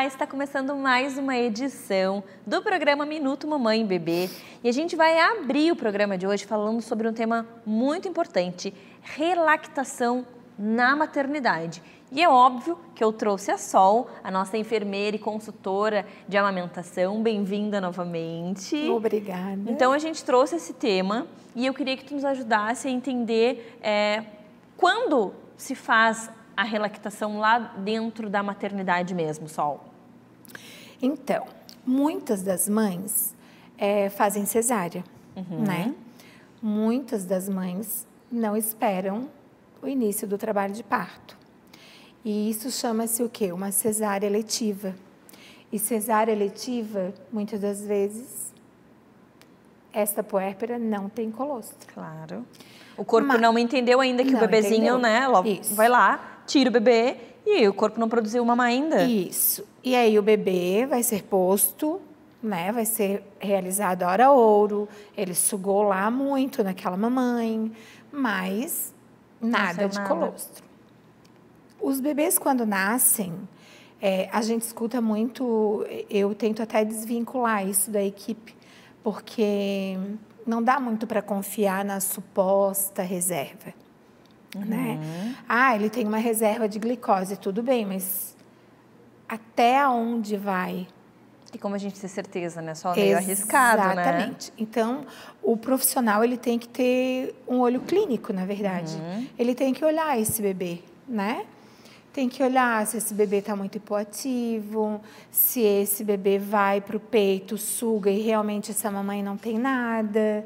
Olá, está começando mais uma edição do programa Minuto Mamãe e Bebê e a gente vai abrir o programa de hoje falando sobre um tema muito importante, relactação na maternidade. E é óbvio que eu trouxe a Sol, a nossa enfermeira e consultora de amamentação. Bem-vinda novamente. Obrigada. Então a gente trouxe esse tema e eu queria que tu nos ajudasse a entender quando se faz a relactação lá dentro da maternidade mesmo, Sol. Então, muitas das mães fazem cesárea, né? Muitas das mães não esperam o início do trabalho de parto. E isso chama-se o quê? Uma cesárea eletiva. E cesárea eletiva, muitas das vezes, esta puérpera não tem colostro. Claro. O corpo não entendeu ainda que o bebezinho, né? Vai lá, tira o bebê e o corpo não produziu mama ainda. Isso. E aí o bebê vai ser posto, né? Vai ser realizado a hora ouro. Ele sugou lá muito naquela mamãe, mas nada de colostro. Os bebês, quando nascem, a gente escuta muito, eu tento até desvincular isso da equipe, porque não dá muito para confiar na suposta reserva, né? Ah, ele tem uma reserva de glicose, tudo bem, mas até onde vai? E como a gente tem certeza, né? Só meio arriscado, né? Exatamente. Então, o profissional, ele tem que ter um olho clínico, na verdade. Ele tem que olhar esse bebê, né? Tem que olhar se esse bebê está muito hipoativo, se esse bebê vai para o peito, suga e realmente essa mamãe não tem nada.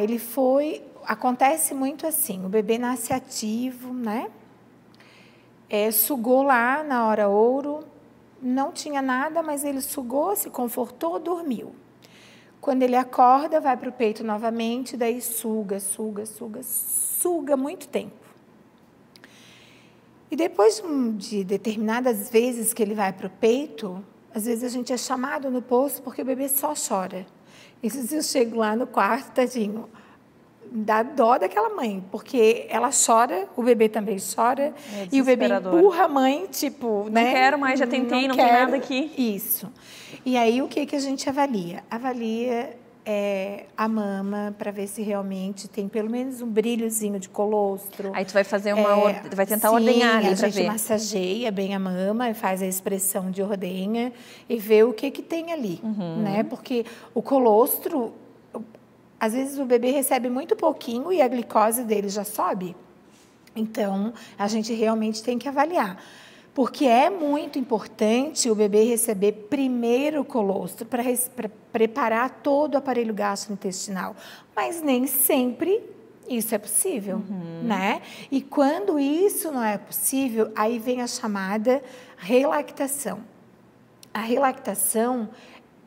Ele foi... Acontece muito assim, o bebê nasce ativo, né? Sugou lá na hora ouro, não tinha nada, mas ele sugou, se confortou, dormiu. Quando ele acorda, vai para o peito novamente, daí suga muito tempo. E depois de determinadas vezes que ele vai para o peito, às vezes a gente é chamado no posto porque o bebê só chora. E se eu chego lá no quarto, tadinho, dá dó daquela mãe, porque ela chora, o bebê também chora, e o bebê empurra a mãe, tipo, não quero mais, já tentei, não tem nada aqui. Isso. E aí, o que a gente avalia? Avalia a mama para ver se realmente tem pelo menos um brilhozinho de colostro. Aí tu vai fazer vai tentar ordenhar ali para ver. A gente massageia bem a mama, faz a expressão de ordenha e vê o que tem ali, né? Porque o colostro, às vezes o bebê recebe muito pouquinho e a glicose dele já sobe. Então, a gente realmente tem que avaliar. Porque é muito importante o bebê receber primeiro o colostro para preparar todo o aparelho gastrointestinal. Mas nem sempre isso é possível, né? E quando isso não é possível, aí vem a chamada relactação. A relactação,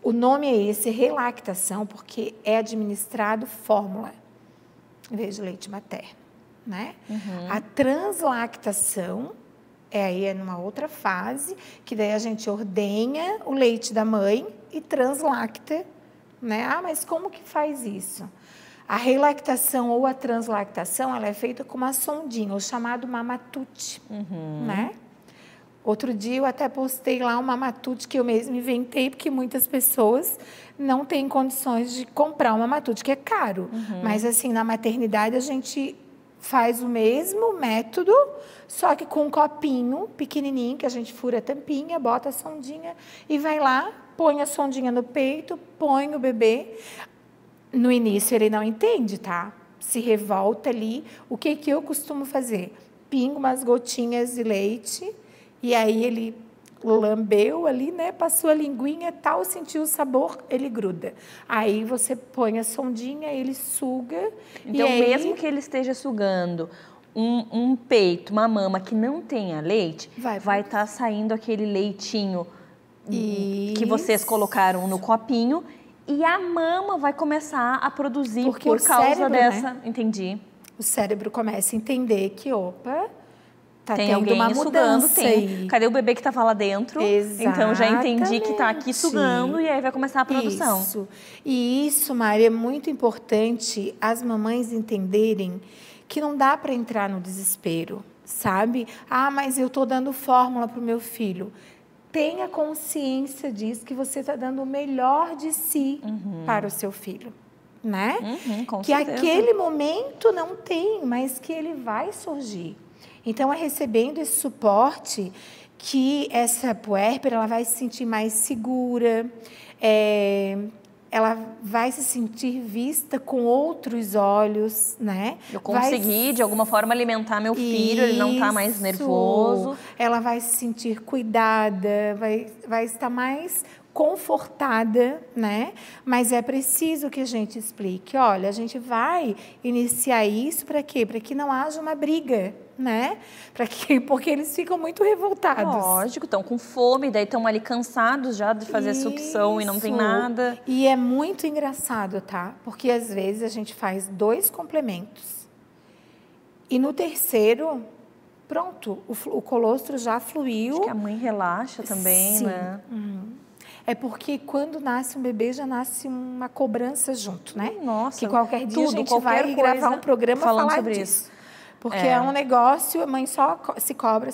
o nome é esse, relactação, porque é administrado fórmula, em vez de leite materno, né? A translactação aí é numa outra fase, que daí a gente ordenha o leite da mãe e translacta, né? Ah, mas como que faz isso? A relactação ou a translactação, ela é feita com uma sondinha, o chamado mamatute, né? Outro dia eu até postei lá um mamatute que eu mesma inventei, porque muitas pessoas não têm condições de comprar um mamatute, que é caro. Mas assim, na maternidade a gente faz o mesmo método, só que com um copinho pequenininho, que a gente fura a tampinha, bota a sondinha e vai lá, põe a sondinha no peito, põe o bebê. No início ele não entende, tá? Se revolta ali. O que eu costumo fazer? Pingo umas gotinhas de leite e aí ele lambeu ali, né? Passou a linguinha, tal, sentiu o sabor, ele gruda. Aí você põe a sondinha, ele suga. Então, mesmo que ele esteja sugando um peito, uma mama que não tenha leite, vai estar saindo aquele leitinho que vocês colocaram no copinho e a mama vai começar a produzir por causa dessa... Né? Entendi. O cérebro começa a entender que, opa... Tem alguém sugando, tem. Cadê o bebê que estava lá dentro? Exatamente. Então, já entendi que está aqui sugando e aí vai começar a produção. Isso. E isso, Mari, é muito importante as mamães entenderem que não dá para entrar no desespero, sabe? Ah, mas eu estou dando fórmula para o meu filho. tenha consciência disso, que você está dando o melhor de si para o seu filho, né? Com que certeza. aquele momento não tem, mas que ele vai surgir. Então, é recebendo esse suporte que essa puérpera ela vai se sentir mais segura, ela vai se sentir vista com outros olhos, né? Eu consegui, de alguma forma, alimentar meu filho, ele não está mais nervoso. Ela vai se sentir cuidada, vai estar mais confortada, né? Mas é preciso que a gente explique, olha, a gente vai iniciar isso para quê? Para que não haja uma briga, né? Porque eles ficam muito revoltados. Lógico, estão com fome, daí estão ali cansados já de fazer sucção e não tem nada. E é muito engraçado, tá? Porque às vezes a gente faz 2 complementos e no terceiro, pronto, o colostro já fluiu. Acho que a mãe relaxa também, Sim. né? É porque quando nasce um bebê, já nasce uma cobrança junto, né? Nossa, que qualquer dia tudo, a gente vai gravar um programa falando falar sobre disso. isso. Porque é um negócio, a mãe só se cobra,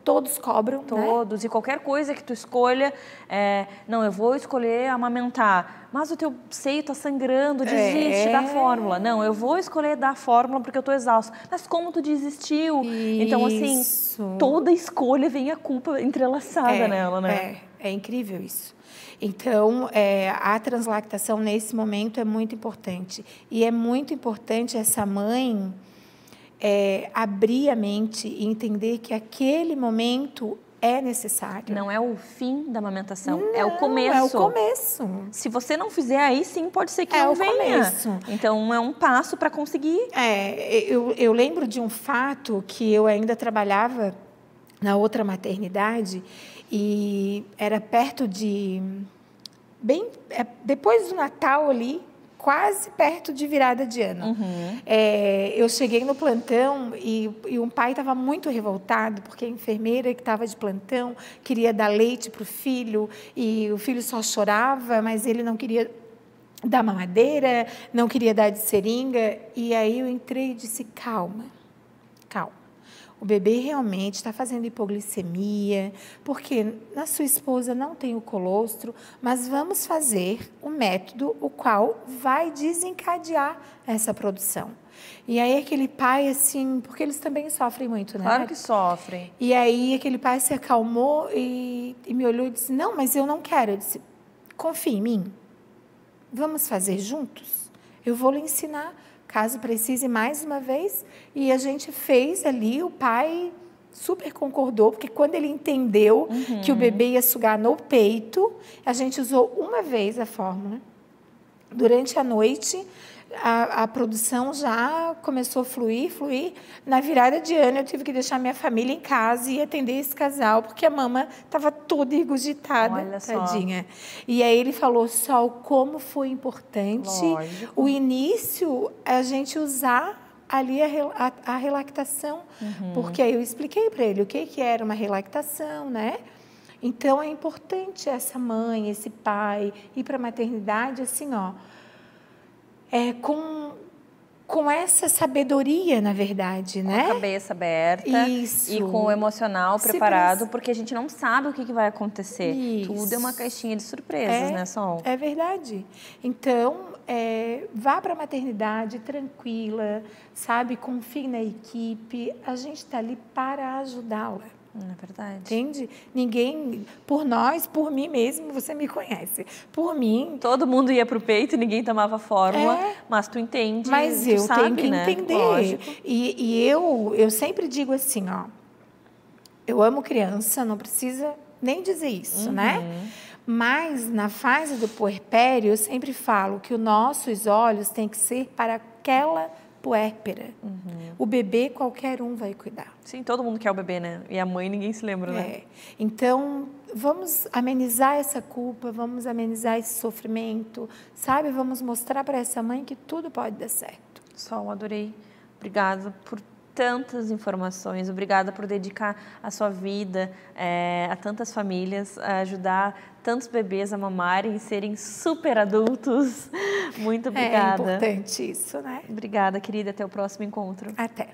todos cobram, todos, né? E qualquer coisa que tu escolha, não, eu vou escolher amamentar, mas o teu seio está sangrando, desiste da fórmula. Não, eu vou escolher dar fórmula porque eu estou exausto. Mas como tu desistiu? Isso. Então, assim, toda escolha vem a culpa entrelaçada nela, né? É incrível isso. Então, a translactação nesse momento é muito importante. E é muito importante essa mãe abrir a mente e entender que aquele momento é necessário. Não é o fim da amamentação, é o começo. É o começo. Se você não fizer, aí sim pode ser que não venha. Começo. Então, é um passo para conseguir. Eu lembro de um fato que eu ainda trabalhava na outra maternidade e era perto de... depois do Natal ali, quase perto de virada de ano. Eu cheguei no plantão e um pai estava muito revoltado, porque a enfermeira que estava de plantão queria dar leite para o filho, e o filho só chorava, mas ele não queria dar mamadeira, não queria dar de seringa. E aí eu entrei e disse, calma. O bebê realmente está fazendo hipoglicemia, porque na sua esposa não tem o colostro, mas vamos fazer o método o qual vai desencadear essa produção. E aí aquele pai, assim, porque eles também sofrem muito, né? Claro que sofrem. E aí aquele pai se acalmou e me olhou e disse, não, mas eu não quero. Eu disse, confia em mim, vamos fazer juntos? Eu vou lhe ensinar. Caso precise mais uma vez, e a gente fez ali, o pai super concordou, porque quando ele entendeu que o bebê ia sugar no peito, a gente usou uma vez a fórmula. Durante a noite, a produção já começou a fluir. Na virada de ano, eu tive que deixar minha família em casa e atender esse casal, porque a mama estava toda regurgitada, olha tadinha. Só. E aí ele falou, Sol, como foi importante o início, a gente usar ali a relactação, porque aí eu expliquei para ele o que era uma relactação, né? Então, é importante essa mãe, esse pai, ir para a maternidade, assim, ó, com essa sabedoria, na verdade, né? Com a cabeça aberta. Isso. E com o emocional preparado, porque a gente não sabe o que vai acontecer. Isso. Tudo é uma caixinha de surpresas, né, Sol? É verdade. Então, vá para a maternidade tranquila, sabe? Confie na equipe. A gente está ali para ajudá-la. É verdade. Entende? Ninguém, por nós, por mim mesmo, você me conhece. Por mim... Todo mundo ia pro peito e ninguém tomava fórmula, mas tu entende, mas tu eu sabe, tenho que né? entender. Lógico. E eu sempre digo assim, ó, eu amo criança, não precisa nem dizer isso, né? Mas na fase do puerpério, eu sempre falo que os nossos olhos têm que ser para aquela puérpera. O bebê, qualquer um vai cuidar. Sim, todo mundo quer o bebê, né? E a mãe, ninguém se lembra, né? Então, vamos amenizar essa culpa, vamos amenizar esse sofrimento, sabe? Vamos mostrar para essa mãe que tudo pode dar certo. Sol, adorei. Obrigada por tantas informações, obrigada por dedicar a sua vida a tantas famílias, a ajudar tantos bebês a mamarem e serem super adultos. Muito obrigada. É importante isso, né? Obrigada, querida. Até o próximo encontro. Até.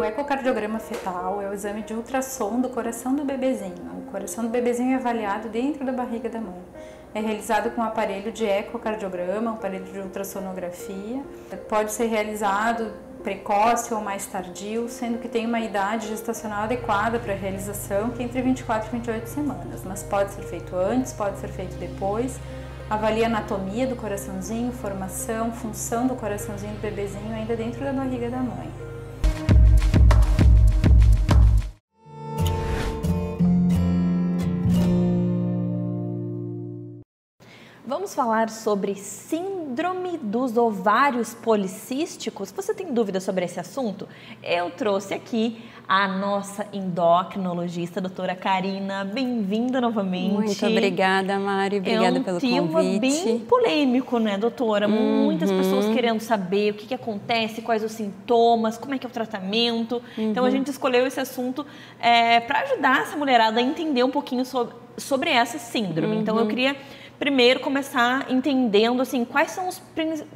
O ecocardiograma fetal é o exame de ultrassom do coração do bebezinho. O coração do bebezinho é avaliado dentro da barriga da mãe. É realizado com um aparelho de ecocardiograma, um aparelho de ultrassonografia. Pode ser realizado precoce ou mais tardio, sendo que tem uma idade gestacional adequada para a realização, que é entre 24 e 28 semanas. Mas pode ser feito antes, pode ser feito depois. Avalia a anatomia do coraçãozinho, formação, função do coraçãozinho do bebezinho ainda dentro da barriga da mãe. Vamos falar sobre síndrome dos ovários policísticos. Você tem dúvida sobre esse assunto? Eu trouxe aqui a nossa endocrinologista, doutora Karina. Bem-vinda novamente. Muito obrigada, Mari. Obrigada pelo convite. É um tema bem polêmico, né, doutora? Muitas pessoas querendo saber o que acontece, quais os sintomas, como é que é o tratamento. Então, a gente escolheu esse assunto para ajudar essa mulherada a entender um pouquinho sobre essa síndrome. Então, eu queria primeiro começar entendendo assim, quais são os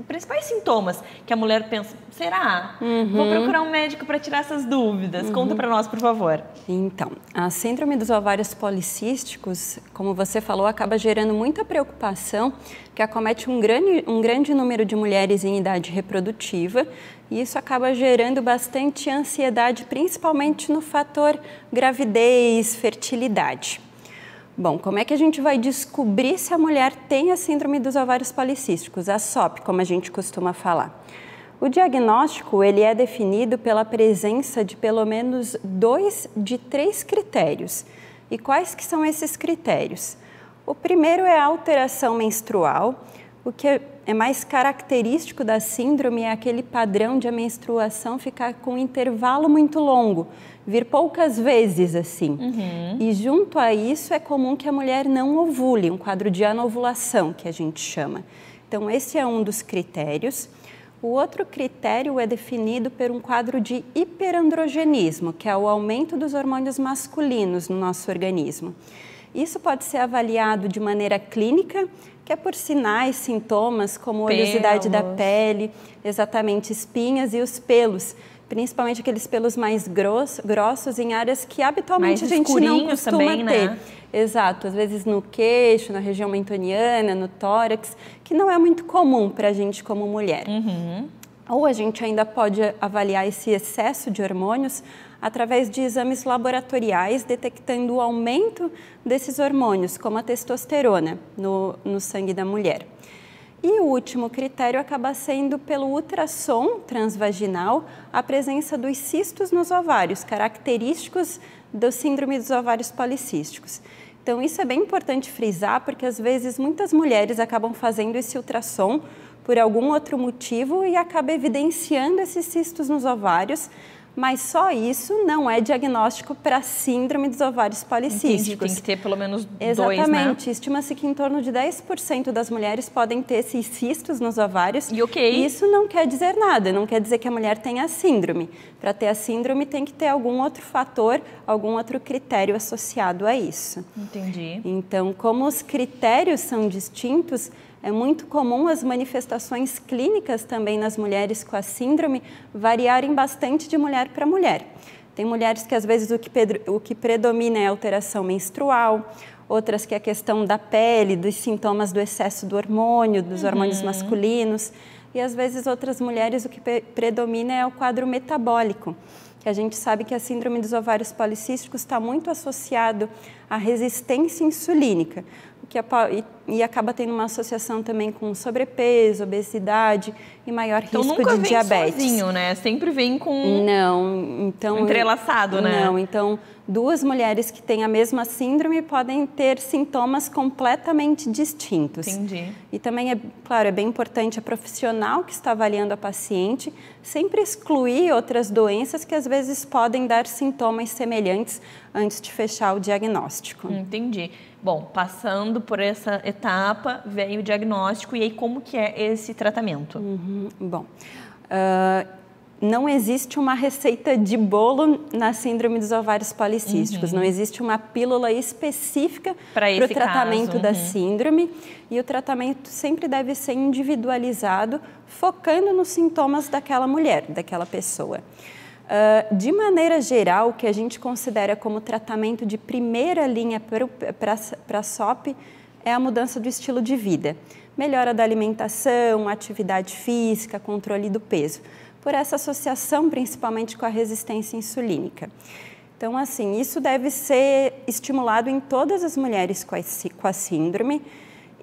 principais sintomas que a mulher pensa, será? Vou procurar um médico para tirar essas dúvidas. Conta para nós, por favor. Então, a síndrome dos ovários policísticos, como você falou, acaba gerando muita preocupação, que acomete um grande número de mulheres em idade reprodutiva, e isso acaba gerando bastante ansiedade, principalmente no fator gravidez, fertilidade. Bom, como é que a gente vai descobrir se a mulher tem a síndrome dos ovários policísticos, a SOP, como a gente costuma falar? O diagnóstico, ele é definido pela presença de pelo menos 2 de 3 critérios. E quais que são esses critérios? O primeiro é a alteração menstrual. O que é mais característico da síndrome é aquele padrão de a menstruação ficar com um intervalo muito longo, vir poucas vezes assim. E junto a isso é comum que a mulher não ovule, um quadro de anovulação que a gente chama. Então esse é um dos critérios. O outro critério é definido por um quadro de hiperandrogenismo, que é o aumento dos hormônios masculinos no nosso organismo. Isso pode ser avaliado de maneira clínica, que é por sinais, sintomas, como oleosidade da pele, exatamente, espinhas e os pelos, principalmente aqueles pelos mais grossos em áreas que habitualmente a gente não costuma também, ter. Né? Exato, às vezes no queixo, na região mentoniana, no tórax, que não é muito comum para a gente como mulher. Ou a gente ainda pode avaliar esse excesso de hormônios através de exames laboratoriais, detectando o aumento desses hormônios, como a testosterona, no sangue da mulher. E o último critério acaba sendo, pelo ultrassom transvaginal, a presença dos cistos nos ovários, característicos da síndrome dos ovários policísticos. Então, isso é bem importante frisar, porque às vezes muitas mulheres acabam fazendo esse ultrassom por algum outro motivo e acaba evidenciando esses cistos nos ovários, mas só isso não é diagnóstico para síndrome dos ovários policísticos. Entendi, tem que ter pelo menos 2, né? Exatamente. Estima-se que em torno de 10% das mulheres podem ter esses cistos nos ovários. E ok. Isso não quer dizer nada, não quer dizer que a mulher tenha a síndrome. Para ter a síndrome tem que ter algum outro fator, algum outro critério associado a isso. Entendi. Então, como os critérios são distintos, é muito comum as manifestações clínicas também nas mulheres com a síndrome variarem bastante de mulher para mulher. Tem mulheres que às vezes o que predomina é a alteração menstrual, outras que é a questão da pele, dos sintomas do excesso do hormônio, dos hormônios masculinos, e às vezes outras mulheres o que predomina é o quadro metabólico, que a gente sabe que a síndrome dos ovários policísticos está muito associado à resistência insulínica, e acaba tendo uma associação também com sobrepeso, obesidade e maior risco de diabetes. Então nunca vem sozinho, né? Sempre vem com... Não, então... entrelaçado, né? Não, então 2 mulheres que têm a mesma síndrome podem ter sintomas completamente distintos. Entendi. E também, claro, é bem importante a profissional que está avaliando a paciente sempre excluir outras doenças que às vezes podem dar sintomas semelhantes antes de fechar o diagnóstico. Entendi. Bom, passando por essa etapa, veio o diagnóstico, e aí como que é esse tratamento? Bom, não existe uma receita de bolo na síndrome dos ovários policísticos, não existe uma pílula específica para o tratamento da síndrome, e o tratamento sempre deve ser individualizado, focando nos sintomas daquela mulher, daquela pessoa. De maneira geral, o que a gente considera como tratamento de primeira linha para a SOP é a mudança do estilo de vida. Melhora da alimentação, atividade física, controle do peso. Por essa associação, principalmente com a resistência insulínica. Então, assim, isso deve ser estimulado em todas as mulheres com a síndrome.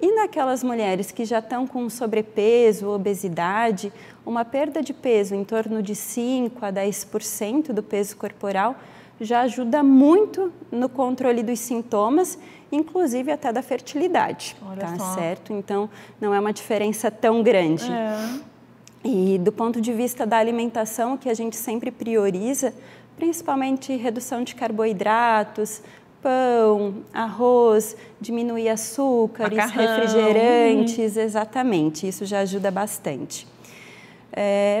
E naquelas mulheres que já estão com sobrepeso, obesidade, uma perda de peso em torno de 5 a 10% do peso corporal já ajuda muito no controle dos sintomas, inclusive até da fertilidade, tá certo? Então, não é uma diferença tão grande. E do ponto de vista da alimentação, o que a gente sempre prioriza, principalmente redução de carboidratos, pão, arroz, diminuir açúcares, refrigerantes, exatamente, isso já ajuda bastante.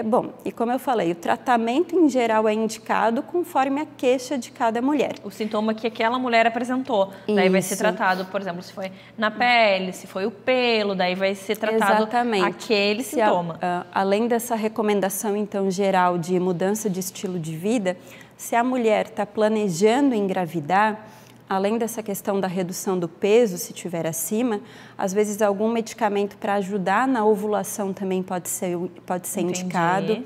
Bom, e como eu falei, o tratamento em geral é indicado conforme a queixa de cada mulher. O sintoma que aquela mulher apresentou, daí vai ser tratado, por exemplo, se foi na pele, se foi o pelo, daí vai ser tratado aquele sintoma. Além dessa recomendação, então, geral de mudança de estilo de vida, se a mulher está planejando engravidar, além dessa questão da redução do peso, se tiver acima, às vezes algum medicamento para ajudar na ovulação também pode ser indicado.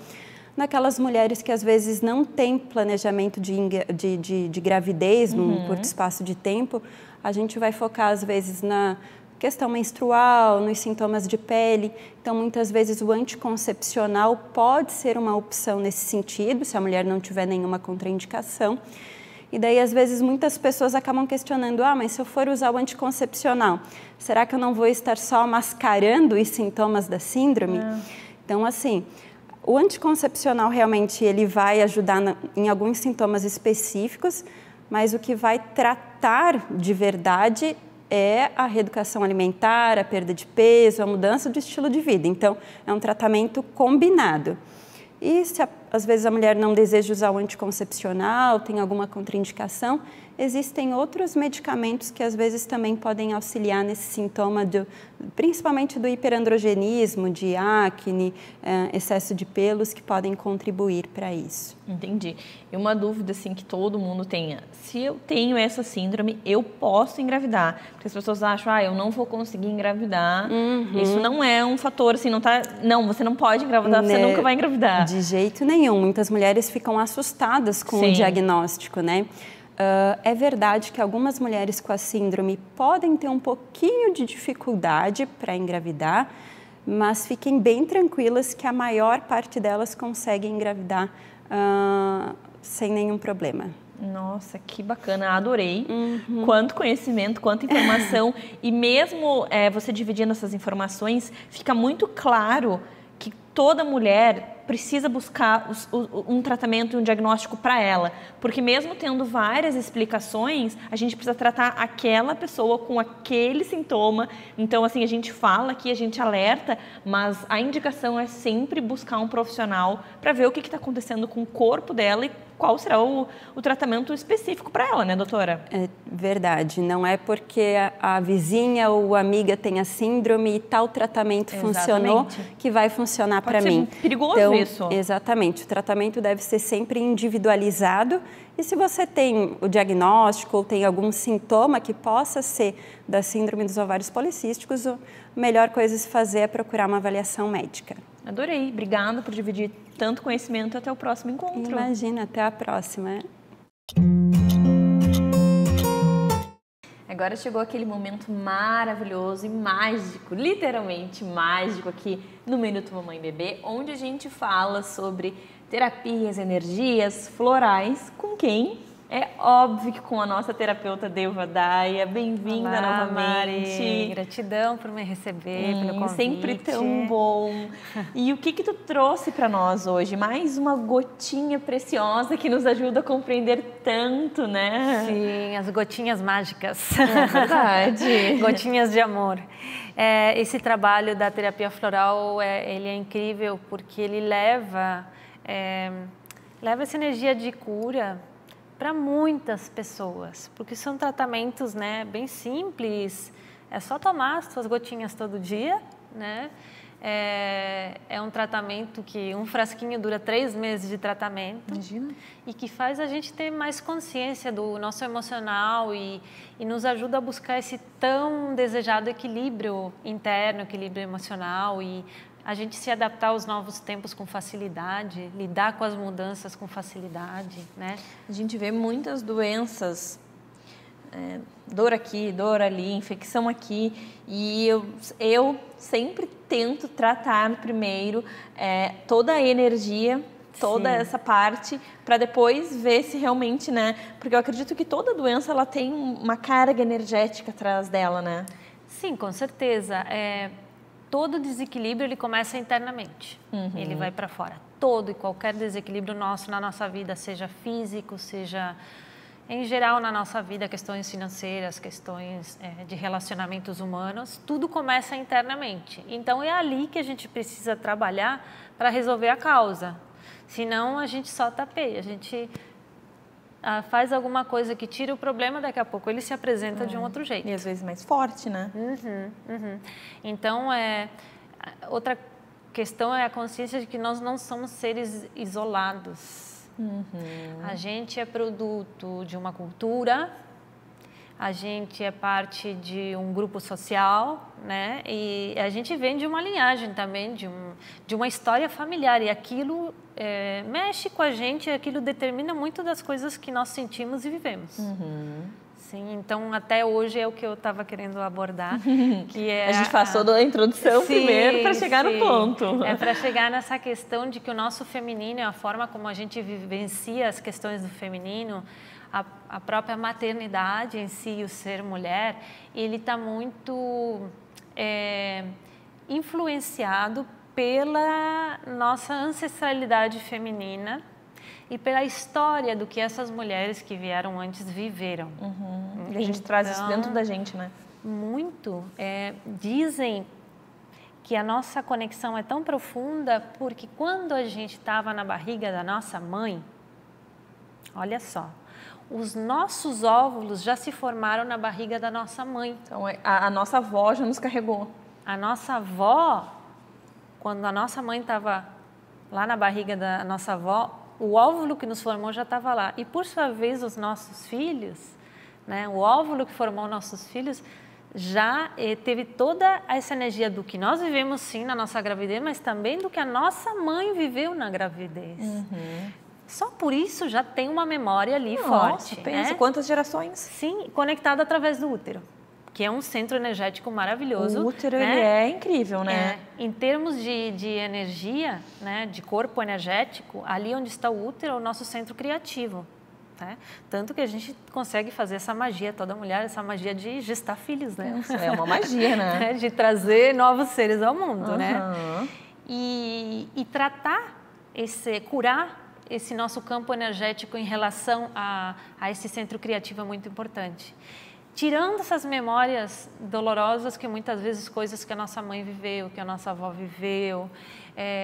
Naquelas mulheres que às vezes não têm planejamento de gravidez num curto espaço de tempo, a gente vai focar às vezes na questão menstrual, nos sintomas de pele. Então, muitas vezes o anticoncepcional pode ser uma opção nesse sentido, se a mulher não tiver nenhuma contraindicação. E daí, às vezes, muitas pessoas acabam questionando, mas se eu for usar o anticoncepcional, será que eu não vou estar só mascarando os sintomas da síndrome? Então, assim, o anticoncepcional realmente ele vai ajudar em alguns sintomas específicos, mas o que vai tratar de verdade é a reeducação alimentar, a perda de peso, a mudança do estilo de vida. Então, é um tratamento combinado. E se às vezes a mulher não deseja usar o anticoncepcional, tem alguma contraindicação, existem outros medicamentos que às vezes também podem auxiliar nesse sintoma, principalmente do hiperandrogenismo, de acne, excesso de pelos, que podem contribuir para isso. Entendi. E uma dúvida assim que todo mundo tenha, se eu tenho essa síndrome, eu posso engravidar? Porque as pessoas acham, eu não vou conseguir engravidar. Isso não é um fator, assim, não, você não pode engravidar, você nunca vai engravidar. De jeito nenhum. Muitas mulheres ficam assustadas com o diagnóstico, né? É verdade que algumas mulheres com a síndrome podem ter um pouquinho de dificuldade para engravidar, mas fiquem bem tranquilas que a maior parte delas consegue engravidar sem nenhum problema. Nossa, que bacana, adorei. Quanto conhecimento, quanta informação. E mesmo você dividindo essas informações, fica muito claro que toda mulher precisa buscar um tratamento e um diagnóstico para ela, porque mesmo tendo várias explicações, a gente precisa tratar aquela pessoa com aquele sintoma. Então, assim, a gente fala aqui, a gente alerta, mas a indicação é sempre buscar um profissional para ver o que está acontecendo com o corpo dela e qual será o tratamento específico para ela, né, doutora? É verdade, não é porque a vizinha ou a amiga tem a síndrome e tal tratamento funcionou que vai funcionar para mim. Pode ser perigoso isso. Exatamente, o tratamento deve ser sempre individualizado e se você tem o diagnóstico ou tem algum sintoma que possa ser da síndrome dos ovários policísticos, a melhor coisa a se fazer é procurar uma avaliação médica. Adorei, obrigada por dividir tanto conhecimento. Até o próximo encontro. Imagina, até a próxima. Agora chegou aquele momento maravilhoso e mágico, literalmente mágico aqui no Minuto Mamãe Bebê, onde a gente fala sobre terapias, energias florais. Com quem? É óbvio que com a nossa terapeuta Deuva Daia. Bem-vinda novamente. Mari. Gratidão por me receber, pelo convite. Sempre tão bom. E o que tu trouxe para nós hoje? Mais uma gotinha preciosa que nos ajuda a compreender tanto, né? Sim, as gotinhas mágicas. É verdade. Gotinhas de amor. Esse trabalho da terapia floral, ele é incrível porque ele leva essa energia de cura para muitas pessoas, porque são tratamentos, né, bem simples, é só tomar as suas gotinhas todo dia, né, é um tratamento que um frasquinho dura 3 meses de tratamento. Imagina. E que faz a gente ter mais consciência do nosso emocional e nos ajuda a buscar esse tão desejado equilíbrio interno, equilíbrio emocional e a gente se adaptar aos novos tempos com facilidade, lidar com as mudanças com facilidade, né? A gente vê muitas doenças, dor aqui, dor ali, infecção aqui, e eu sempre tento tratar primeiro toda a energia, toda essa parte, para depois ver se realmente, né? Porque eu acredito que toda doença ela tem uma carga energética atrás dela, né? Sim, com certeza. Todo desequilíbrio ele começa internamente, ele vai para fora. Todo e qualquer desequilíbrio nosso na nossa vida, seja físico, seja em geral na nossa vida, questões financeiras, questões de relacionamentos humanos, tudo começa internamente. Então é ali que a gente precisa trabalhar para resolver a causa. Senão a gente só tapeia, a gente faz alguma coisa que tira o problema, daqui a pouco ele se apresenta de um outro jeito. E às vezes mais forte, né? Então, outra questão é a consciência de que nós não somos seres isolados. A gente é produto de uma cultura, a gente é parte de um grupo social, né? E a gente vem de uma linhagem também, de uma história familiar. E aquilo mexe com a gente, aquilo determina muito das coisas que nós sentimos e vivemos. Sim, então até hoje é o que eu estava querendo abordar, que é... A gente passou da introdução primeiro para chegar no ponto. É para chegar nessa questão de que o nosso feminino, a forma como a gente vivencia as questões do feminino, a própria maternidade em si, o ser mulher, ele está muito influenciado pela nossa ancestralidade feminina e pela história do que essas mulheres que vieram antes viveram. E a gente traz isso dentro da gente, né? Muito. Dizem que a nossa conexão é tão profunda porque quando a gente estava na barriga da nossa mãe, olha só, os nossos óvulos já se formaram na barriga da nossa mãe. Então, a nossa avó já nos carregou. A nossa avó, quando a nossa mãe estava lá na barriga da nossa avó, o óvulo que nos formou já estava lá. E, por sua vez, os nossos filhos, né, o óvulo que formou nossos filhos, já teve toda essa energia do que nós vivemos, sim, na nossa gravidez, mas também do que a nossa mãe viveu na gravidez. Só por isso já tem uma memória ali forte. Pensa, quantas gerações? Sim, conectada através do útero, que é um centro energético maravilhoso. O útero, né? Ele é incrível, né? Em termos de energia, né, de corpo energético, ali onde está o útero é o nosso centro criativo. Né? Tanto que a gente consegue fazer essa magia, toda mulher, essa magia de gestar filhos, né? É uma magia, né? De trazer novos seres ao mundo, né? E tratar, curar esse nosso campo energético em relação a esse centro criativo é muito importante. Tirando essas memórias dolorosas, que muitas vezes coisas que a nossa mãe viveu, que a nossa avó viveu,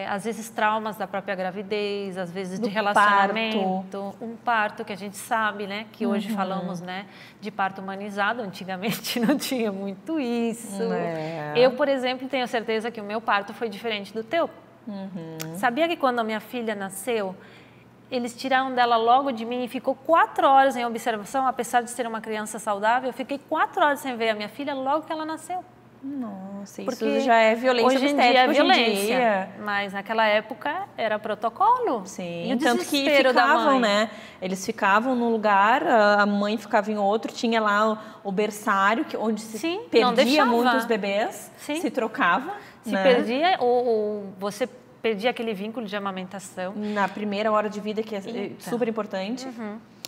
às vezes traumas da própria gravidez, às vezes de relacionamento, um parto que a gente sabe, né, que hoje falamos, né, de parto humanizado, antigamente não tinha muito isso. Eu, por exemplo, tenho certeza que o meu parto foi diferente do teu. Sabia que quando a minha filha nasceu, eles tiraram dela logo de mim e ficou 4 horas em observação, apesar de ser uma criança saudável, eu fiquei 4 horas sem ver a minha filha logo que ela nasceu. Nossa, isso já é violência hoje em dia é violência, mas naquela época era protocolo. Sim, e o tanto que desespero da ficavam, mãe. né? Eles ficavam num lugar, a mãe ficava em outro, tinha lá o berçário, onde se perdia muitos bebês, se trocava. Se perdia, ou você perdia aquele vínculo de amamentação. Na primeira hora de vida, que é super importante.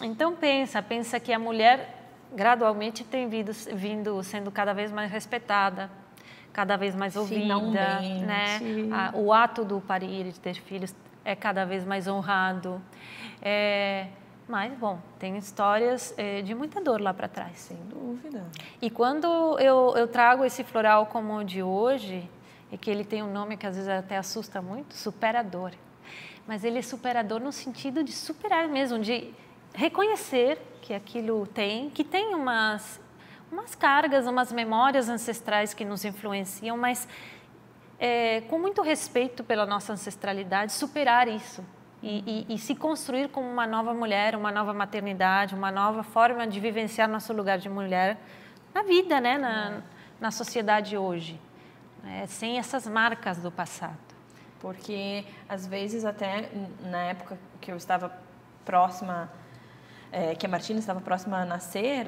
Então pensa que a mulher gradualmente tem vindo sendo cada vez mais respeitada, cada vez mais ouvida, né? O ato do parir, de ter filhos, é cada vez mais honrado. Mas, bom, tem histórias de muita dor lá para trás. Sem dúvida. E quando eu trago esse floral como o de hoje, e que ele tem um nome que às vezes até assusta muito, superador. Mas ele é superador no sentido de superar mesmo, de reconhecer que aquilo que tem umas cargas, umas memórias ancestrais que nos influenciam, mas com muito respeito pela nossa ancestralidade, superar isso e se construir como uma nova mulher, uma nova maternidade, uma nova forma de vivenciar nosso lugar de mulher na vida, né? Na sociedade hoje, sem essas marcas do passado. Porque, às vezes, até na época que eu estava próxima, que a Martina estava próxima a nascer,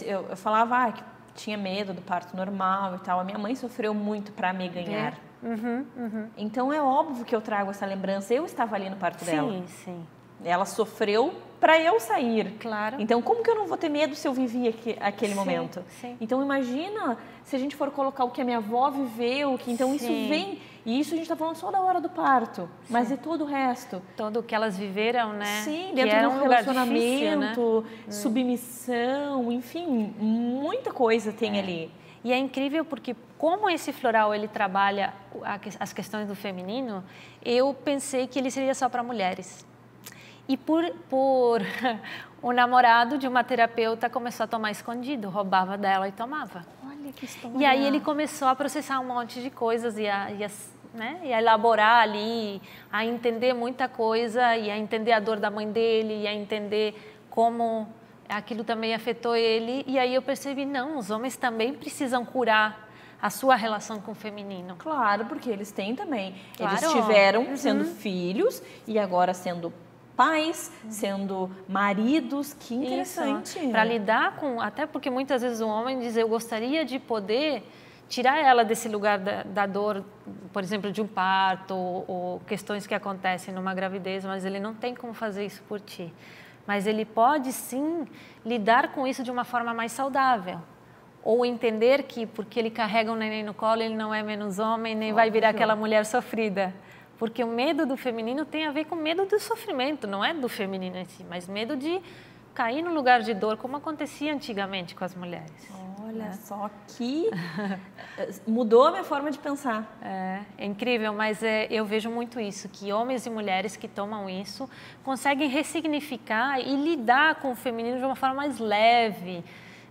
eu falava que tinha medo do parto normal e tal. A minha mãe sofreu muito para me ganhar. Então, é óbvio que eu trago essa lembrança. Eu estava ali no parto dela. Sim, sim. Ela sofreu para eu sair. Claro. Então, como que eu não vou ter medo se eu vivi aquele momento? Sim. Então, imagina se a gente for colocar o que a minha avó viveu, que então isso vem... E isso a gente está falando só da hora do parto, mas e todo o resto. Todo o que elas viveram, né? Sim, que dentro do relacionamento, difícil, né? submissão, enfim, muita coisa tem ali. E é incrível porque como esse floral ele trabalha as questões do feminino, eu pensei que ele seria só para mulheres. E por o namorado de uma terapeuta começou a tomar escondido, roubava dela e tomava. Olha que história. E aí ele começou a processar um monte de coisas e a elaborar ali, a entender muita coisa e a entender a dor da mãe dele e a entender como aquilo também afetou ele. E aí eu percebi, não, os homens também precisam curar a sua relação com o feminino. Claro, porque eles têm também. Claro. Eles tiveram sendo filhos e agora sendo pais, sendo maridos, que interessante. Para lidar com, até porque muitas vezes o homem diz, eu gostaria de poder tirar ela desse lugar da dor, por exemplo, de um parto ou questões que acontecem numa gravidez, mas ele não tem como fazer isso por ti. Mas ele pode sim lidar com isso de uma forma mais saudável. Ou entender que porque ele carrega um neném no colo, ele não é menos homem, nem vai virar aquela mulher sofrida. Porque o medo do feminino tem a ver com medo do sofrimento, não é do feminino em si, mas medo de cair no lugar de dor, como acontecia antigamente com as mulheres. Olha só que mudou a minha forma de pensar. É incrível, mas eu vejo muito isso, que homens e mulheres que tomam isso conseguem ressignificar e lidar com o feminino de uma forma mais leve,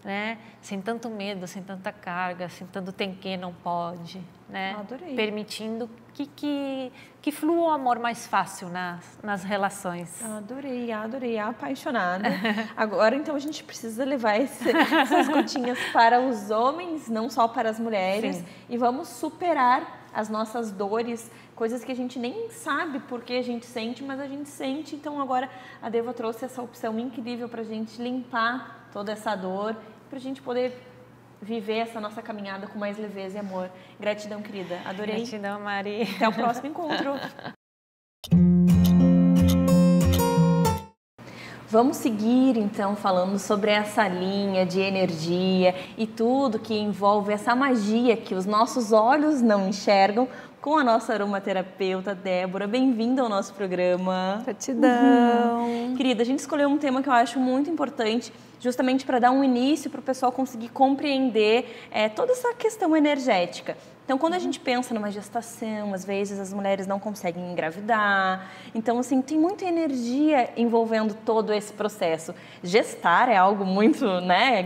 né? Sem tanto medo, sem tanta carga, sem tanto tem que, não pode, né? Adorei. Permitindo que flua o amor mais fácil nas relações. Adorei, apaixonada. Agora, então, a gente precisa levar essas gotinhas para os homens, não só para as mulheres. Sim. E vamos superar as nossas dores, coisas que a gente nem sabe por que a gente sente, mas a gente sente. Então, agora, a Deva trouxe essa opção incrível para a gente limpar toda essa dor, para a gente poder viver essa nossa caminhada com mais leveza e amor. Gratidão, querida. Adorei. Gratidão, Mari. Até o próximo encontro. Vamos seguir, então, falando sobre essa linha de energia e tudo que envolve essa magia que os nossos olhos não enxergam, com a nossa aromaterapeuta Débora. Bem-vinda ao nosso programa. Gratidão. Querida, a gente escolheu um tema que eu acho muito importante, justamente para dar um início para o pessoal conseguir compreender toda essa questão energética. Então, quando a gente pensa numa gestação, às vezes as mulheres não conseguem engravidar. Então, assim, tem muita energia envolvendo todo esse processo. Gestar é algo muito,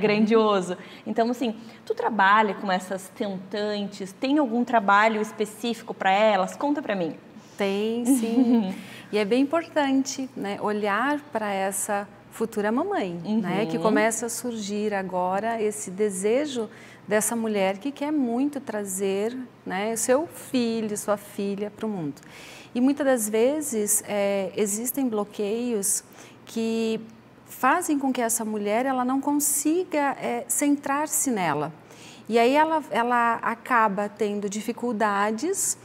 grandioso. Então, assim, tu trabalha com essas tentantes? Tem algum trabalho específico para elas? Conta para mim. Tem, sim. E é bem importante, né, olhar para essa futura mamãe, né, que começa a surgir agora esse desejo dessa mulher que quer muito trazer, né, seu filho, sua filha para o mundo. E muitas das vezes existem bloqueios que fazem com que essa mulher ela não consiga centrar-se nela. E aí ela acaba tendo dificuldades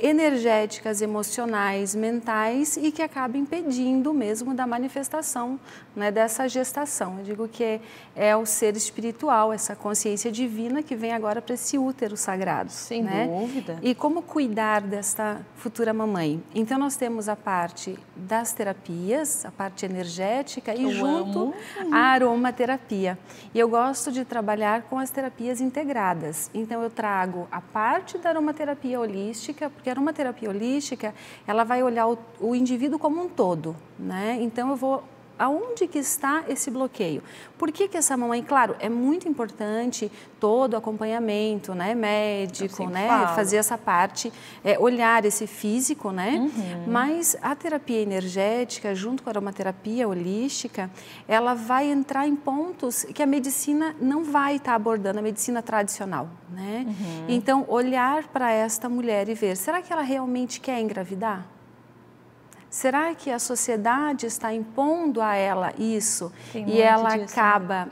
energéticas, emocionais, mentais e que acaba impedindo mesmo da manifestação, né, dessa gestação. Eu digo que é o ser espiritual, essa consciência divina que vem agora para esse útero sagrado. Sem dúvida. E como cuidar desta futura mamãe? Então nós temos a parte das terapias, a parte energética e junto a aromaterapia. E eu gosto de trabalhar com as terapias integradas. Então eu trago a parte da aromaterapia holística, porque a aromaterapia holística, ela vai olhar o indivíduo como um todo, né? Então eu vou aonde que está esse bloqueio? Por que essa mamãe, claro, é muito importante todo o acompanhamento, né, médico, né, fazer essa parte, olhar esse físico, né, mas a terapia energética, junto com a aromaterapia holística, ela vai entrar em pontos que a medicina não vai estar abordando, a medicina tradicional, né? Então, olhar para esta mulher e ver, será que ela realmente quer engravidar? Será que a sociedade está impondo a ela isso? E ela acaba,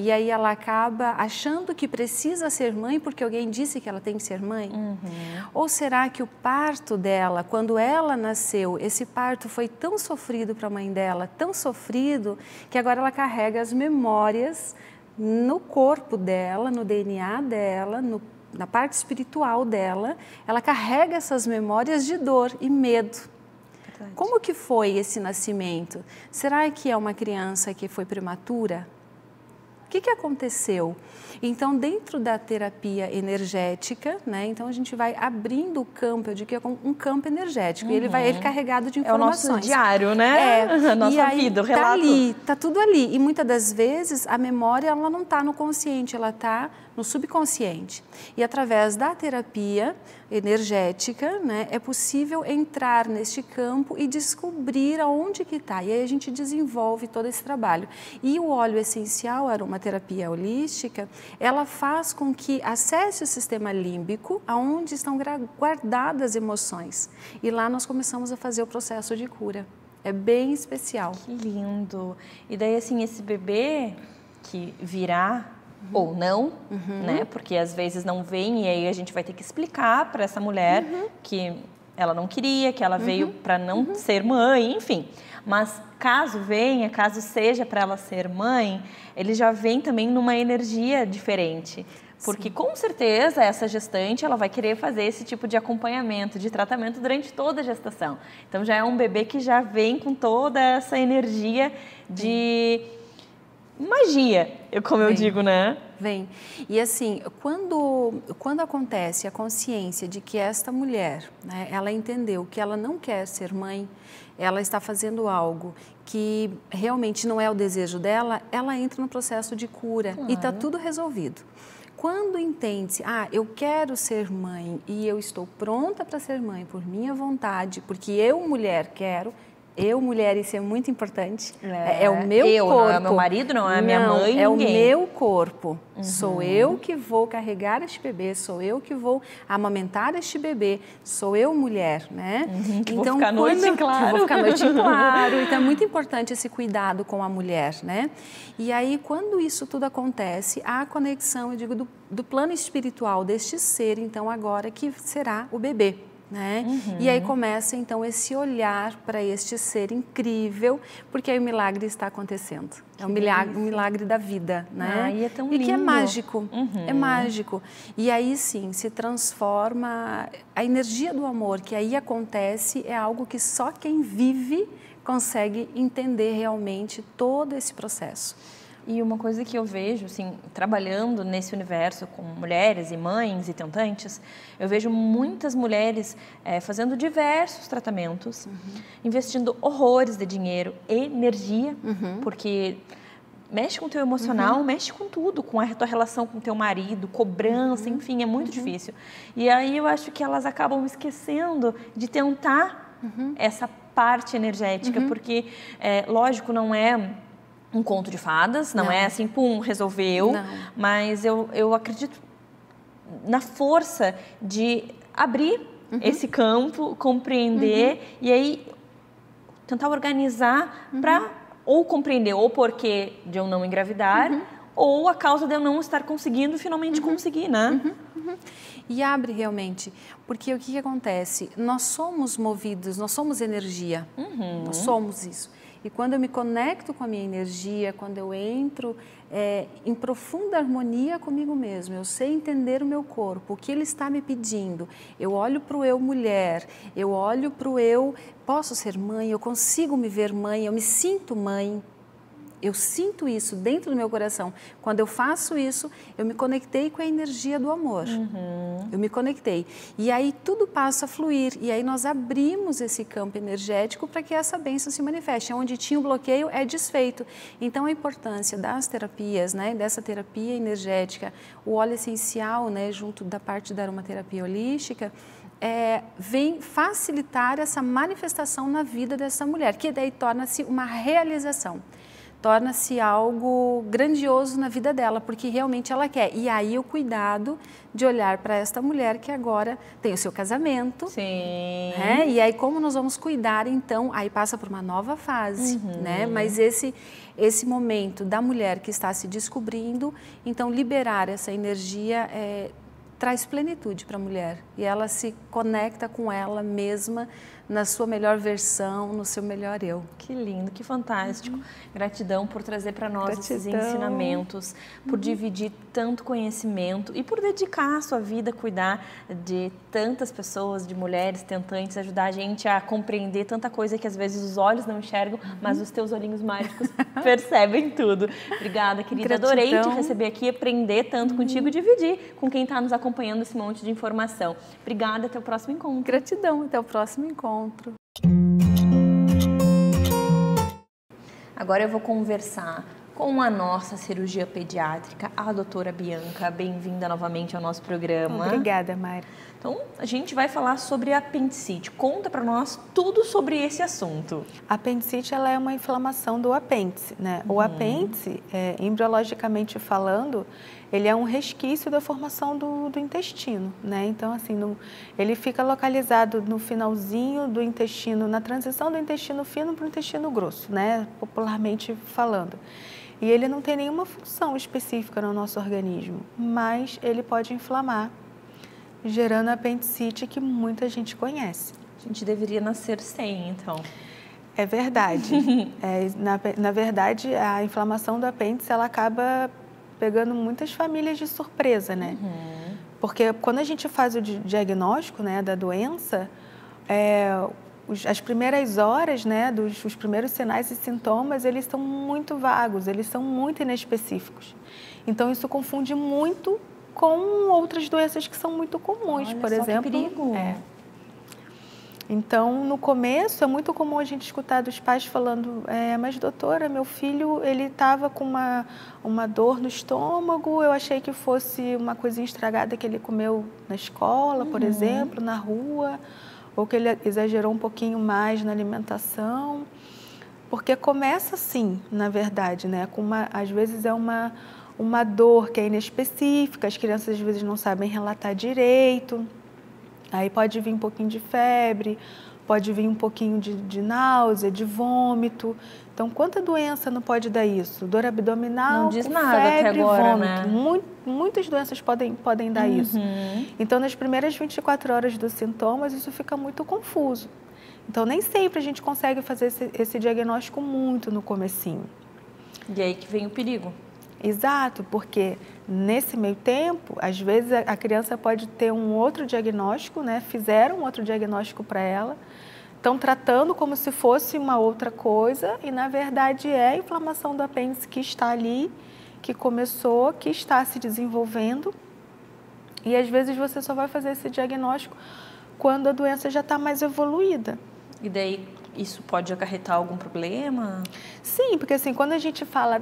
e aí ela acaba achando que precisa ser mãe porque alguém disse que ela tem que ser mãe? Ou será que o parto dela, quando ela nasceu, esse parto foi tão sofrido para a mãe dela, tão sofrido, que agora ela carrega as memórias no corpo dela, no DNA dela, na parte espiritual dela, ela carrega essas memórias de dor e medo. Como que foi esse nascimento? Será que é uma criança que foi prematura? O que aconteceu? Então, dentro da terapia energética, né? Então a gente vai abrindo o campo, eu digo que é um campo energético, e ele vai carregado de informações. É o nosso diário, né? A nossa vida, o relato. Tá ali, tá tudo ali. E muitas das vezes a memória ela não está no consciente, ela está no subconsciente. E através da terapia energética, né, é possível entrar neste campo e descobrir aonde que está. E aí a gente desenvolve todo esse trabalho. E o óleo essencial, a aromaterapia holística, ela faz com que acesse o sistema límbico, aonde estão guardadas as emoções. E lá nós começamos a fazer o processo de cura. É bem especial. Que lindo! E daí, assim, esse bebê que virá ou não, né? Porque às vezes não vem e aí a gente vai ter que explicar para essa mulher que ela não queria, que ela veio para não ser mãe, enfim. Mas caso venha, caso seja para ela ser mãe, ele já vem também numa energia diferente. Porque com certeza essa gestante ela vai querer fazer esse tipo de acompanhamento, de tratamento durante toda a gestação. Então já é um bebê que já vem com toda essa energia de magia, como eu digo, né? Vem. E assim, quando acontece a consciência de que esta mulher, né, ela entendeu que ela não quer ser mãe, ela está fazendo algo que realmente não é o desejo dela, ela entra no processo de cura e está tudo resolvido. Quando entende-se, eu quero ser mãe e eu estou pronta para ser mãe por minha vontade, porque eu, mulher, quero. Eu, mulher, isso é muito importante. É o meu corpo. Não é meu marido, não é minha mãe, é ninguém. o meu corpo. Sou eu que vou carregar este bebê, sou eu que vou amamentar este bebê, sou eu, mulher, né? Que então, vou ficar a noite em claro. Vou ficar a noite em claro. Então, é muito importante esse cuidado com a mulher, né? E aí, quando isso tudo acontece, há a conexão, eu digo, do plano espiritual deste ser, então, agora, que será o bebê. Né? E aí começa então esse olhar para este ser incrível, porque aí o milagre está acontecendo. É um milagre da vida, né? E é tão e lindo. Que é mágico, é mágico. E aí sim se transforma a energia do amor que aí acontece, é algo que só quem vive consegue entender realmente todo esse processo. E uma coisa que eu vejo, assim, trabalhando nesse universo com mulheres e mães e tentantes, eu vejo muitas mulheres fazendo diversos tratamentos, investindo horrores de dinheiro, energia, porque mexe com o teu emocional, mexe com tudo, com a tua relação com o teu marido, cobrança, enfim, é muito difícil. E aí eu acho que elas acabam esquecendo de tentar essa parte energética, porque, lógico, não é um conto de fadas, não é assim, pum, resolveu, mas eu acredito na força de abrir esse campo, compreender e aí tentar organizar para ou compreender o porquê de eu não engravidar ou a causa de eu não estar conseguindo finalmente conseguir, né? E abre realmente, porque o que acontece? Nós somos movidos, nós somos energia, nós somos isso. E quando eu me conecto com a minha energia, quando eu entro em profunda harmonia comigo mesmo, eu sei entender o meu corpo, o que ele está me pedindo, eu olho para o eu mulher, eu olho para o eu, posso ser mãe, eu consigo me ver mãe, eu me sinto mãe, Eu sinto isso dentro do meu coração. Quando eu faço isso, eu me conectei com a energia do amor. Eu me conectei. E aí tudo passa a fluir. E aí nós abrimos esse campo energético para que essa bênção se manifeste. Onde tinha o bloqueio é desfeito. Então a importância das terapias, né, dessa terapia energética, o óleo essencial, né, junto da parte da aromaterapia holística, vem facilitar essa manifestação na vida dessa mulher, que daí torna-se uma realização, torna-se algo grandioso na vida dela, porque realmente ela quer. E aí o cuidado de olhar para esta mulher que agora tem o seu casamento. Sim. Né? E aí como nós vamos cuidar, então, aí passa por uma nova fase, né? Mas esse momento da mulher que está se descobrindo, então liberar essa energia traz plenitude para a mulher e ela se conecta com ela mesma na sua melhor versão, no seu melhor eu. Que lindo, que fantástico. Gratidão por trazer para nós esses ensinamentos, por dividir tanto conhecimento e por dedicar a sua vida a cuidar de tantas pessoas, de mulheres tentantes, ajudar a gente a compreender tanta coisa que às vezes os olhos não enxergam, mas os teus olhinhos mágicos percebem tudo. Obrigada, querida. Gratidão. Adorei te receber aqui, aprender tanto contigo e dividir com quem está nos acompanhando esse monte de informação. Obrigada, até o próximo encontro. Gratidão, até o próximo encontro. Agora eu vou conversar com a nossa cirurgia pediátrica, a doutora Bianca. Bem-vinda novamente ao nosso programa. Obrigada, Mari. Então, a gente vai falar sobre a apendicite. Conta para nós tudo sobre esse assunto. A apendicite, ela é uma inflamação do apêndice, né? O apêndice, embriologicamente falando, ele é um resquício da formação do intestino, né? Então, assim, ele fica localizado no finalzinho do intestino, na transição do intestino fino para o intestino grosso, né? Popularmente falando. E ele não tem nenhuma função específica no nosso organismo, mas ele pode inflamar, gerando a apendicite que muita gente conhece. A gente deveria nascer sem, então. É verdade. Na verdade, a inflamação do apêndice, ela acaba pegando muitas famílias de surpresa, né? Porque quando a gente faz o diagnóstico, né, da doença, as primeiras horas, né, os primeiros sinais e sintomas, eles são muito vagos, eles são muito inespecíficos. Então, isso confunde muito com outras doenças que são muito comuns, por exemplo. Que perigo. Então, no começo, é muito comum a gente escutar dos pais falando, mas doutora, meu filho, ele estava com uma dor no estômago, eu achei que fosse uma coisinha estragada que ele comeu na escola, por exemplo, na rua, ou que ele exagerou um pouquinho mais na alimentação. Porque começa assim, na verdade, né? Às vezes é uma dor que é inespecífica, as crianças às vezes não sabem relatar direito. Aí pode vir um pouquinho de febre, pode vir um pouquinho de náusea, de vômito. Então, quanta doença não pode dar isso? Dor abdominal, não diz nada febre, até agora, vômito. né? Muitas doenças podem dar isso. Então, nas primeiras 24 horas dos sintomas, isso fica muito confuso. Então, nem sempre a gente consegue fazer esse diagnóstico muito no comecinho. E aí que vem o perigo. Exato, porque nesse meio tempo, às vezes a criança pode ter um outro diagnóstico, né? Fizeram um outro diagnóstico para ela, estão tratando como se fosse uma outra coisa e, na verdade, é a inflamação do apêndice que está ali, que começou, que está se desenvolvendo. E, às vezes, você só vai fazer esse diagnóstico quando a doença já está mais evoluída. E daí, isso pode acarretar algum problema? Sim, porque assim, quando a gente fala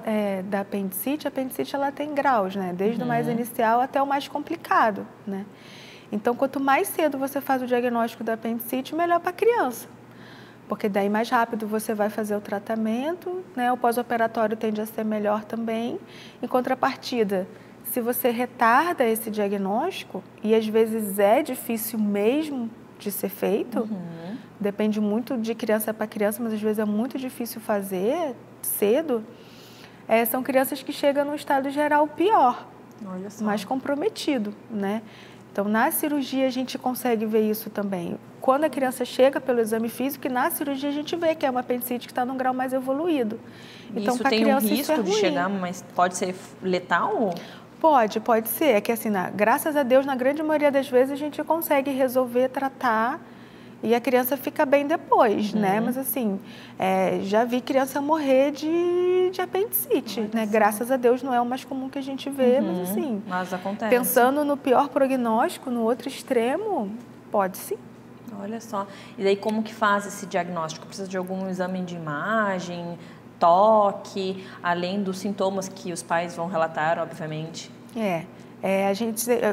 da apendicite, a apendicite ela tem graus, né? Desde o mais inicial até o mais complicado, né? Então, quanto mais cedo você faz o diagnóstico da apendicite, melhor para a criança. Porque daí mais rápido você vai fazer o tratamento, né? O pós-operatório tende a ser melhor também. Em contrapartida, se você retarda esse diagnóstico, e às vezes é difícil mesmo de ser feito, depende muito de criança para criança, mas às vezes é muito difícil fazer cedo, são crianças que chegam no estado geral pior, mais comprometido, né? Então, na cirurgia a gente consegue ver isso também. Quando a criança chega pelo exame físico, e na cirurgia a gente vê que é uma apendicite que está num grau mais evoluído. Então, isso tem um risco de chegar, mas pode ser letal? Pode ser. É que assim, graças a Deus, na grande maioria das vezes, a gente consegue resolver, tratar e a criança fica bem depois, né? Mas assim, já vi criança morrer de apendicite, né? Graças a Deus não é o mais comum que a gente vê, mas assim, acontece. Pensando no pior prognóstico, no outro extremo, pode sim. Olha só. E daí como que faz esse diagnóstico? Precisa de algum exame de imagem, toque, além dos sintomas que os pais vão relatar, obviamente?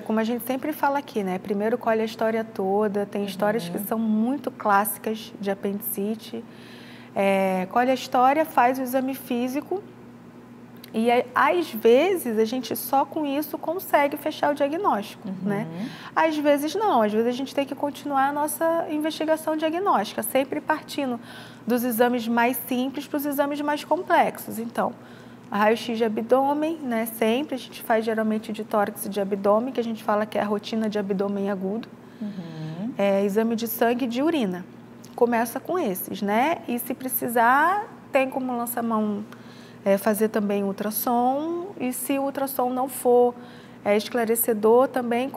Como a gente sempre fala aqui, né? Primeiro colhe a história toda, tem histórias que são muito clássicas de apendicite. Colhe a história, faz o exame físico e às vezes a gente só com isso consegue fechar o diagnóstico, né? Às vezes não, às vezes a gente tem que continuar a nossa investigação diagnóstica, sempre partindo dos exames mais simples para os exames mais complexos. Então, raio-x de abdômen, né? Sempre a gente faz geralmente de tórax e de abdômen, que a gente fala que é a rotina de abdômen agudo. Exame de sangue e de urina. Começa com esses, né? E se precisar, tem como lança-mão fazer também ultrassom. E se o ultrassom não for esclarecedor, também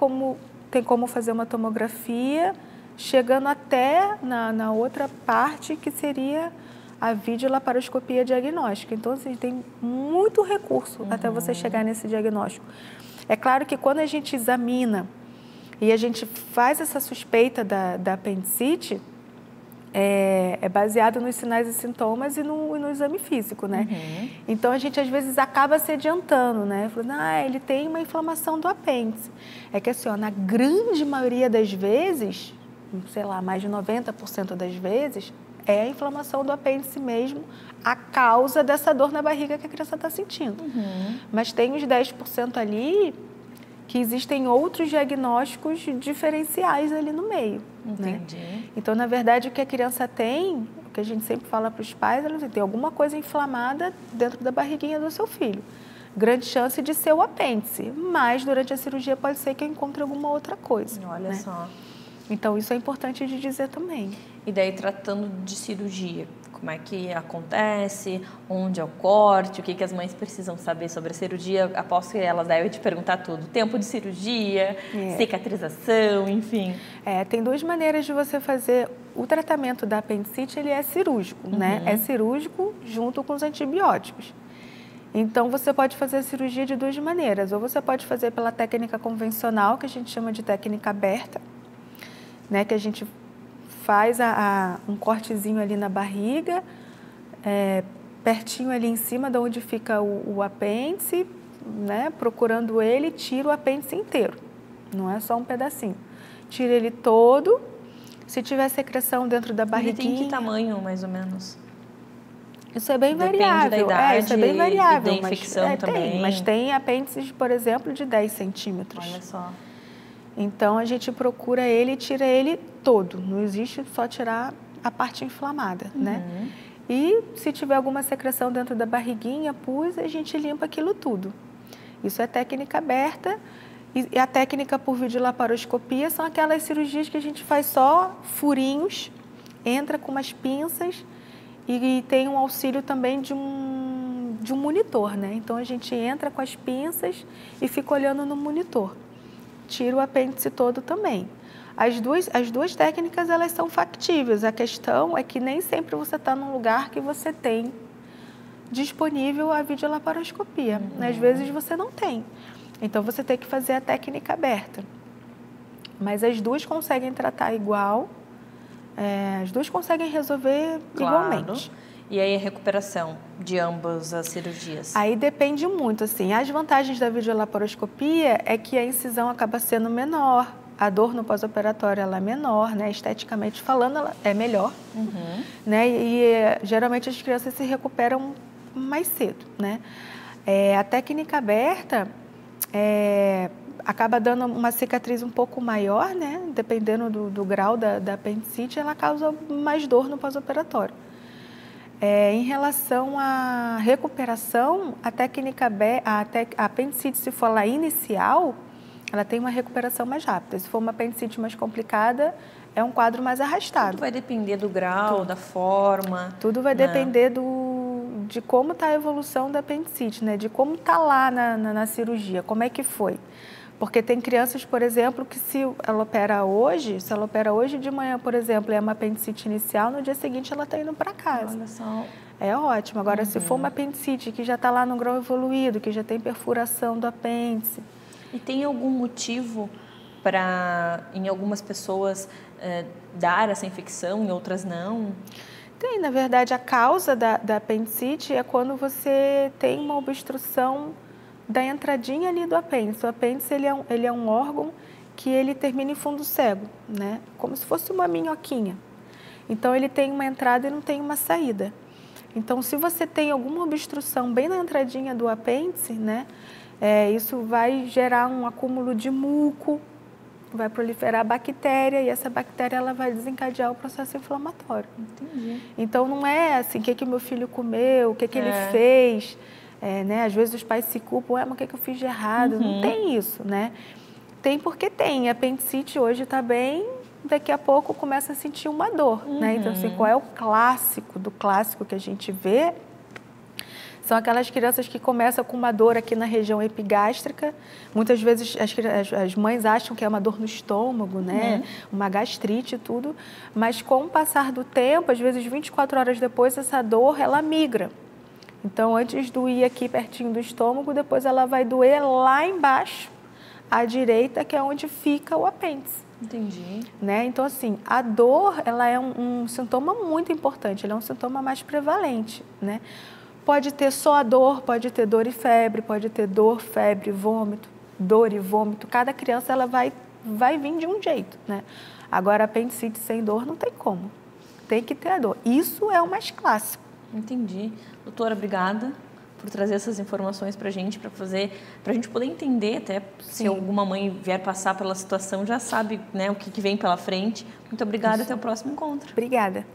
tem como fazer uma tomografia, chegando até na outra parte que seria a videolaparoscopia diagnóstica. Então, assim, tem muito recurso até você chegar nesse diagnóstico. É claro que quando a gente examina e a gente faz essa suspeita da apendicite, é baseado nos sinais e sintomas e no exame físico, né? Então, a gente às vezes acaba se adiantando, né? Falando, ele tem uma inflamação do apêndice. É que assim, na grande maioria das vezes, sei lá, mais de 90% das vezes, é a inflamação do apêndice mesmo, a causa dessa dor na barriga que a criança está sentindo. Mas tem os 10% ali que existem outros diagnósticos diferenciais ali no meio. Entendi. Né? Então, na verdade, o que a criança tem, o que a gente sempre fala para os pais, ela tem alguma coisa inflamada dentro da barriguinha do seu filho. Grande chance de ser o apêndice, mas durante a cirurgia pode ser que eu encontre alguma outra coisa. Olha só. Então, isso é importante de dizer também. E daí, tratando de cirurgia, como é que acontece, onde é o corte, o que as mães precisam saber sobre a cirurgia? Aposto que elas devem te perguntar tudo. Tempo de cirurgia, cicatrização, enfim. Tem duas maneiras de você fazer o tratamento da apendicite, ele é cirúrgico, né? É cirúrgico junto com os antibióticos. Então, você pode fazer a cirurgia de duas maneiras. Ou você pode fazer pela técnica convencional, que a gente chama de técnica aberta, né, que a gente faz um cortezinho ali na barriga, pertinho ali em cima de onde fica o apêndice, né, procurando ele, tira o apêndice inteiro, não é só um pedacinho. Tira ele todo, se tiver secreção dentro da barriguinha... Ele tem que tamanho, mais ou menos? Isso é bem Depende variável. da idade, isso é bem variável. e da infecção também. Mas tem apêndices, por exemplo, de 10 centímetros. Olha só. Então, a gente procura ele e tira ele todo. Não existe só tirar a parte inflamada, né? E se tiver alguma secreção dentro da barriguinha, pus, a gente limpa aquilo tudo. Isso é técnica aberta. E a técnica por videolaparoscopia são aquelas cirurgias que a gente faz só furinhos, entra com umas pinças e tem um auxílio também de um monitor, né? Então, a gente entra com as pinças e fica olhando no monitor. Tira o apêndice todo também. As duas técnicas, elas são factíveis. A questão é que nem sempre você está num lugar que você tem disponível a videolaparoscopia. Às vezes você não tem. Então, você tem que fazer a técnica aberta. Mas as duas conseguem tratar igual, as duas conseguem resolver igualmente. E aí a recuperação de ambas as cirurgias? Aí depende muito, assim. As vantagens da videolaparoscopia é que a incisão acaba sendo menor, a dor no pós-operatório ela é menor, né? Esteticamente falando, ela é melhor, né? E geralmente as crianças se recuperam mais cedo, né? A técnica aberta acaba dando uma cicatriz um pouco maior, né? Dependendo do grau da apendicite, ela causa mais dor no pós-operatório. Em relação à recuperação, a apendicite, se for lá inicial, ela tem uma recuperação mais rápida. Se for uma apendicite mais complicada, é um quadro mais arrastado. Tudo vai depender do grau, da forma. Tudo vai depender de como está a evolução da apendicite, né? De como está lá na cirurgia, como é que foi. Porque tem crianças, por exemplo, que se ela opera hoje de manhã, por exemplo, é uma apendicite inicial, no dia seguinte ela está indo para casa. Olha só. É ótimo. Agora, se for uma apendicite que já está lá no grau evoluído, que já tem perfuração do apêndice. E tem algum motivo para, em algumas pessoas, dar essa infecção, em outras não? Tem, na verdade, a causa da apendicite é quando você tem uma obstrução da entradinha ali do apêndice. O apêndice ele é um órgão que ele termina em fundo cego, né? Como se fosse uma minhoquinha. Então, ele tem uma entrada e não tem uma saída. Então, se você tem alguma obstrução bem na entradinha do apêndice, né? Isso vai gerar um acúmulo de muco, vai proliferar bactéria e essa bactéria ela vai desencadear o processo inflamatório. Entendi. Então, não é assim, o que meu filho comeu, o que ele fez, né? Às vezes os pais se culpam, mas o que eu fiz de errado? Não tem isso, né? Tem porque tem. A apendicite hoje está bem, daqui a pouco começa a sentir uma dor, né? Então, assim, qual é o clássico do clássico que a gente vê? São aquelas crianças que começam com uma dor aqui na região epigástrica. Muitas vezes as mães acham que é uma dor no estômago, né? Uma gastrite e tudo. Mas com o passar do tempo, às vezes 24 horas depois, essa dor, ela migra. Então, antes do ir aqui pertinho do estômago, depois ela vai doer lá embaixo, à direita, que é onde fica o apêndice. Entendi. Né? Então, assim, a dor, ela é um sintoma muito importante, ela é um sintoma mais prevalente, né? Pode ter só a dor, pode ter dor e febre, pode ter dor, febre, vômito, dor e vômito. Cada criança ela vai vir de um jeito, né? Agora, apendicite sem dor não tem como. Tem que ter a dor. Isso é o mais clássico. Entendi. Doutora, obrigada por trazer essas informações para a gente poder entender, até se alguma mãe vier passar pela situação, já sabe, né, o que vem pela frente. Muito obrigada e até o próximo encontro. Obrigada.